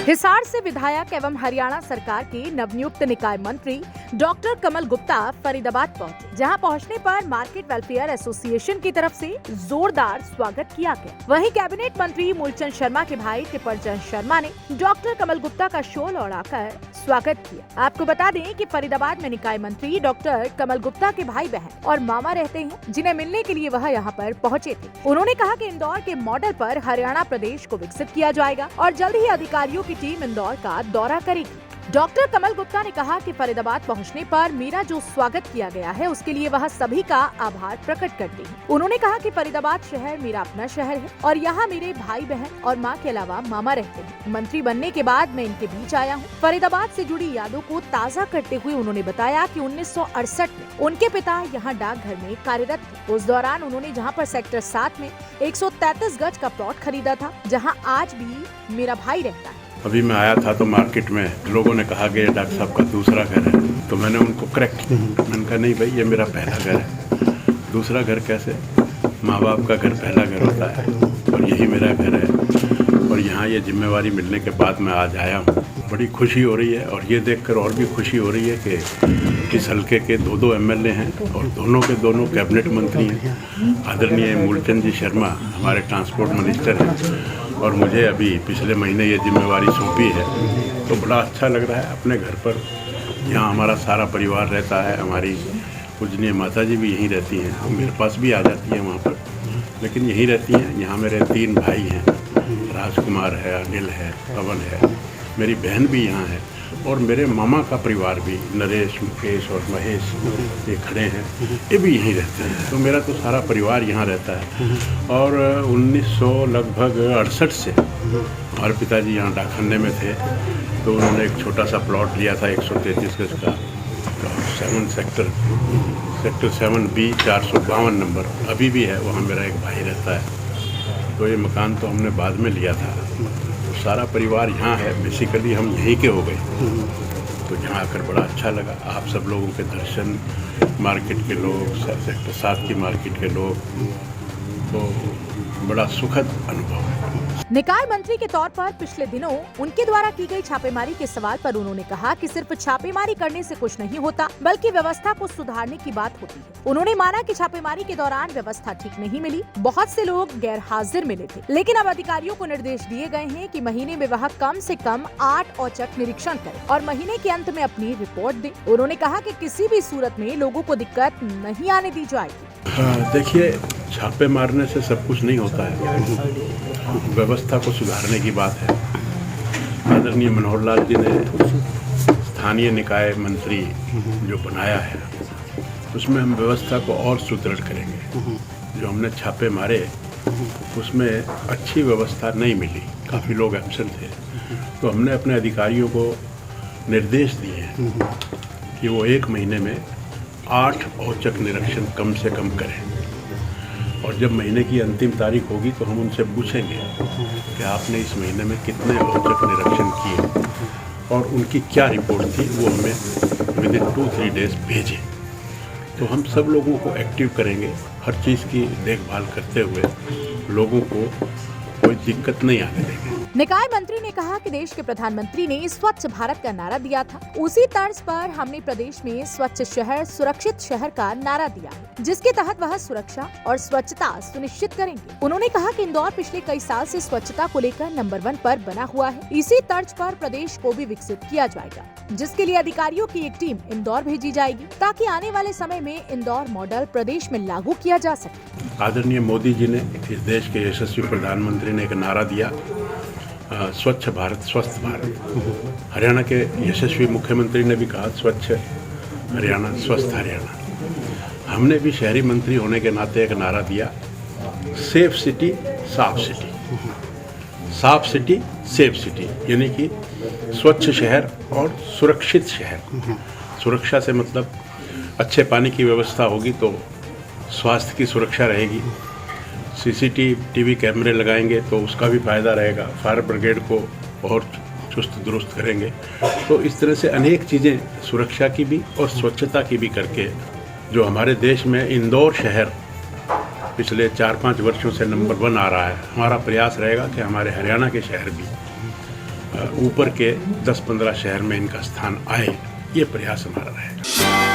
हिसार से विधायक एवं हरियाणा सरकार के नवनियुक्त निकाय मंत्री डॉक्टर कमल गुप्ता फरीदाबाद पहुंचे, जहां पहुंचने पर मार्केट वेलफेयर एसोसिएशन की तरफ से जोरदार स्वागत किया गया। वहीं कैबिनेट मंत्री मूलचंद शर्मा के भाई टिप्पणचंद शर्मा ने डॉक्टर कमल गुप्ता का शॉल ओढ़ाकर स्वागत किया। आपको बता दें कि फरीदाबाद में निकाय मंत्री डॉक्टर कमल गुप्ता के भाई बहन और मामा रहते हैं, जिन्हें मिलने के लिए वह यहाँ पर पहुँचे थे। उन्होंने कहा कि इंदौर के मॉडल पर हरियाणा प्रदेश को विकसित किया जाएगा और जल्द ही अधिकारियों की टीम इंदौर का दौरा करेगी। डॉक्टर कमल गुप्ता ने कहा कि फरीदाबाद पहुंचने पर मेरा जो स्वागत किया गया है, उसके लिए वह सभी का आभार प्रकट करते हैं। उन्होंने कहा कि फरीदाबाद शहर मेरा अपना शहर है और यहाँ मेरे भाई बहन और माँ के अलावा मामा रहते हैं। मंत्री बनने के बाद मैं इनके बीच आया हूँ। फरीदाबाद से जुड़ी यादों को ताज़ा करते हुए उन्होंने बताया कि 1968 में उनके पिता यहाँ डाकघर में कार्यरत थे। उस दौरान उन्होंने जहाँ पर सेक्टर 7 में 133 गज का प्लॉट खरीदा था, जहाँ आज भी मेरा भाई रहता है। अभी मैं आया था तो मार्केट में लोगों ने कहा कि डॉक्टर साहब का दूसरा घर है, तो मैंने उनको करेक्ट किया। मैंने कहा नहीं भाई, ये मेरा पहला घर है। दूसरा घर कैसे? माँ बाप का घर पहला घर होता है और यही मेरा घर है। और यहाँ ये जिम्मेवारी मिलने के बाद मैं आज आया हूँ। बड़ी खुशी हो रही है और ये देखकर और भी खुशी हो रही है कि इस हल्के के दो एमएलए हैं और दोनों के दोनों कैबिनेट मंत्री हैं। आदरणीय मूलचंद जी शर्मा हमारे ट्रांसपोर्ट मिनिस्टर हैं और मुझे अभी पिछले महीने ये जिम्मेवारी सौंपी है, तो बड़ा अच्छा लग रहा है। अपने घर पर यहाँ हमारा सारा परिवार रहता है। हमारी पूजनीय माता जी भी यहीं रहती हैं, वो मेरे पास भी आ जाती हैं वहाँ पर, लेकिन यहीं रहती हैं। यहाँ मेरे 3 भाई हैं, राजकुमार है, अनिल है, पवन है, मेरी बहन भी यहाँ है और मेरे मामा का परिवार भी, नरेश, मुकेश और महेश, ये खड़े हैं, ये भी यहीं रहते हैं। तो मेरा तो सारा परिवार यहाँ रहता है। और 1968 से हमारे पिताजी यहाँ डाकखाने में थे, तो उन्होंने एक छोटा सा प्लॉट लिया था 133 गज का, 7 सेक्टर 7B 452 नंबर अभी भी है। वहाँ मेरा एक भाई रहता है। तो ये मकान तो हमने बाद में लिया था। सारा परिवार यहाँ है, बेसिकली हम यहीं के हो गए। तो यहाँ आकर बड़ा अच्छा लगा। आप सब लोगों के दर्शन, मार्केट के लोग, सेक्टर 7 की मार्केट के लोग, तो बड़ा सुखद अनुभव है। निकाय मंत्री के तौर पर पिछले दिनों उनके द्वारा की गई छापेमारी के सवाल पर उन्होंने कहा कि सिर्फ छापेमारी करने से कुछ नहीं होता, बल्कि व्यवस्था को सुधारने की बात होती है। उन्होंने माना कि छापेमारी के दौरान व्यवस्था ठीक नहीं मिली, बहुत से लोग गैर हाजिर मिले थे, लेकिन अब अधिकारियों को निर्देश दिए गए हैं कि महीने में वह कम से कम 8 औचक निरीक्षण करें और महीने के अंत में अपनी रिपोर्ट दे। उन्होंने कहा कि किसी भी सूरत में लोगों को दिक्कत नहीं आने दी जाएगी। देखिए, छापे मारने से सब कुछ नहीं होता है, व्यवस्था को सुधारने की बात है। आदरणीय मनोहर लाल जी ने स्थानीय निकाय मंत्री जो बनाया है, उसमें हम व्यवस्था को और सुदृढ़ करेंगे। जो हमने छापे मारे उसमें अच्छी व्यवस्था नहीं मिली, काफ़ी लोग एब्सेंट थे, तो हमने अपने अधिकारियों को निर्देश दिए हैं कि वो 1 महीने में 8 औचक निरीक्षण कम से कम करें। और जब महीने की अंतिम तारीख होगी तो हम उनसे पूछेंगे कि आपने इस महीने में कितने औचक निरीक्षण किए और उनकी क्या रिपोर्ट थी, वो हमें विदिन 2-3 डेज भेजें। तो हम सब लोगों को एक्टिव करेंगे, हर चीज़ की देखभाल करते हुए लोगों को कोई दिक्कत नहीं आने देंगे। निकाय मंत्री ने कहा कि देश के प्रधानमंत्री ने स्वच्छ भारत का नारा दिया था, उसी तर्ज पर हमने प्रदेश में स्वच्छ शहर सुरक्षित शहर का नारा दिया है, जिसके तहत वह सुरक्षा और स्वच्छता सुनिश्चित करेंगे। उन्होंने कहा कि इंदौर पिछले कई साल से स्वच्छता को लेकर नंबर 1 पर बना हुआ है। इसी तर्ज पर प्रदेश को भी विकसित किया जाएगा, जिसके लिए अधिकारियों की एक टीम इंदौर भेजी जाएगी, ताकि आने वाले समय में इंदौर मॉडल प्रदेश में लागू किया जा सके। आदरणीय मोदी जी ने, इस देश के यशस्वी प्रधानमंत्री ने एक नारा दिया, स्वच्छ भारत स्वस्थ भारत। हरियाणा के यशस्वी मुख्यमंत्री ने भी कहा स्वच्छ हरियाणा स्वस्थ हरियाणा। हमने भी शहरी मंत्री होने के नाते एक नारा दिया, सेफ सिटी साफ सिटी, साफ सिटी सेफ सिटी, यानी कि स्वच्छ शहर और सुरक्षित शहर। सुरक्षा से मतलब अच्छे पानी की व्यवस्था होगी तो स्वास्थ्य की सुरक्षा रहेगी। CCTV कैमरे लगाएंगे तो उसका भी फ़ायदा रहेगा। फायर ब्रिगेड को और चुस्त दुरुस्त करेंगे। तो इस तरह से अनेक चीज़ें सुरक्षा की भी और स्वच्छता की भी करके, जो हमारे देश में इंदौर शहर पिछले 4-5 वर्षों से नंबर 1 आ रहा है, हमारा प्रयास रहेगा कि हमारे हरियाणा के शहर भी ऊपर के 10-15 शहर में इनका स्थान आए, ये प्रयास हमारा रहेगा।